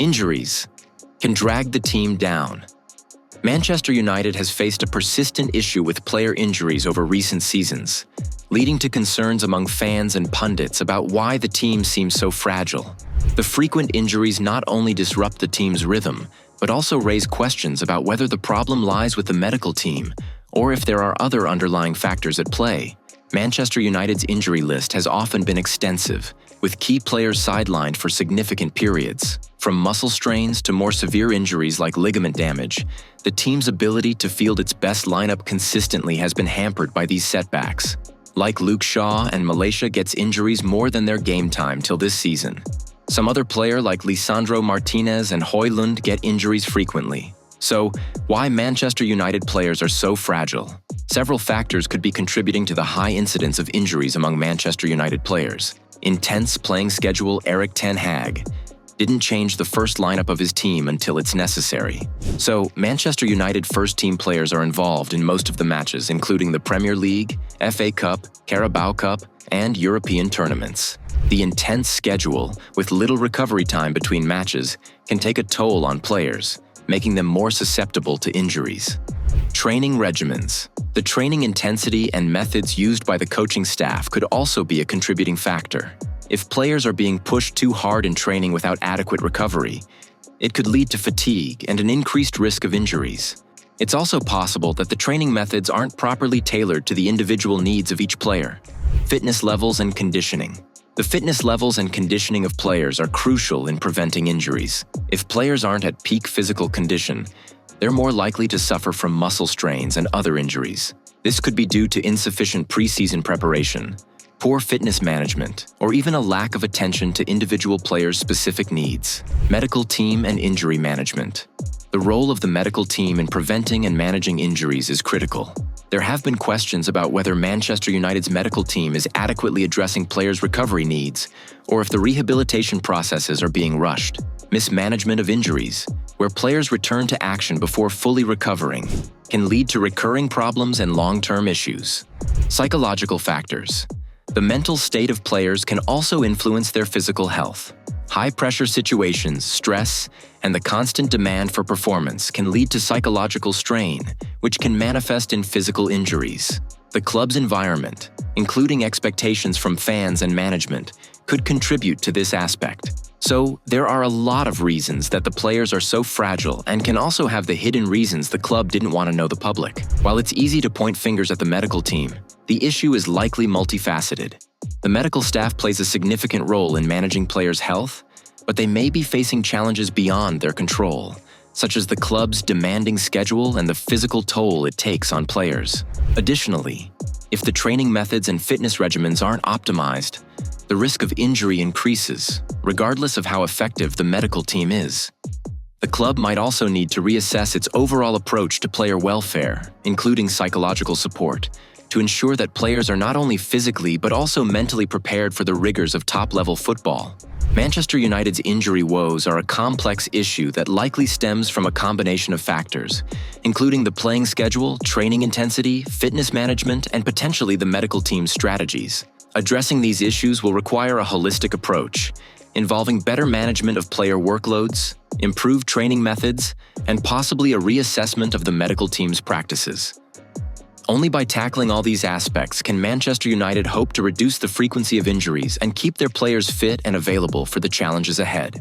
Injuries can drag the team down. Manchester United has faced a persistent issue with player injuries over recent seasons, leading to concerns among fans and pundits about why the team seems so fragile. The frequent injuries not only disrupt the team's rhythm, but also raise questions about whether the problem lies with the medical team or if there are other underlying factors at play. Manchester United's injury list has often been extensive, with key players sidelined for significant periods. From muscle strains to more severe injuries like ligament damage, the team's ability to field its best lineup consistently has been hampered by these setbacks. Like Luke Shaw, and Malaysia gets injuries more than their game time till this season. Some other player like Lisandro Martinez and Højlund get injuries frequently. So, why Manchester United players are so fragile? Several factors could be contributing to the high incidence of injuries among Manchester United players. Intense playing schedule. Erik ten Hag didn't change the first lineup of his team until it's necessary. So, Manchester United first-team players are involved in most of the matches, including the Premier League, FA Cup, Carabao Cup, and European tournaments. The intense schedule, with little recovery time between matches, can take a toll on players, making them more susceptible to injuries. Training regimens. The training intensity and methods used by the coaching staff could also be a contributing factor. If players are being pushed too hard in training without adequate recovery, it could lead to fatigue and an increased risk of injuries. It's also possible that the training methods aren't properly tailored to the individual needs of each player. Fitness levels and conditioning. The fitness levels and conditioning of players are crucial in preventing injuries. If players aren't at peak physical condition, they're more likely to suffer from muscle strains and other injuries. This could be due to insufficient preseason preparation, poor fitness management, or even a lack of attention to individual players' specific needs. Medical team and injury management. The role of the medical team in preventing and managing injuries is critical. There have been questions about whether Manchester United's medical team is adequately addressing players' recovery needs, or if the rehabilitation processes are being rushed. Mismanagement of injuries, where players return to action before fully recovering, can lead to recurring problems and long-term issues. Psychological factors. The mental state of players can also influence their physical health. High-pressure situations, stress, and the constant demand for performance can lead to psychological strain, which can manifest in physical injuries. The club's environment, including expectations from fans and management, could contribute to this aspect. So, there are a lot of reasons that the players are so fragile and can also have the hidden reasons the club didn't want to know the public. While it's easy to point fingers at the medical team, the issue is likely multifaceted. The medical staff plays a significant role in managing players' health, but they may be facing challenges beyond their control, such as the club's demanding schedule and the physical toll it takes on players. Additionally, if the training methods and fitness regimens aren't optimized, the risk of injury increases, regardless of how effective the medical team is. The club might also need to reassess its overall approach to player welfare, including psychological support, to ensure that players are not only physically but also mentally prepared for the rigors of top-level football. Manchester United's injury woes are a complex issue that likely stems from a combination of factors, including the playing schedule, training intensity, fitness management, and potentially the medical team's strategies. Addressing these issues will require a holistic approach, involving better management of player workloads, improved training methods, and possibly a reassessment of the medical team's practices. Only by tackling all these aspects can Manchester United hope to reduce the frequency of injuries and keep their players fit and available for the challenges ahead.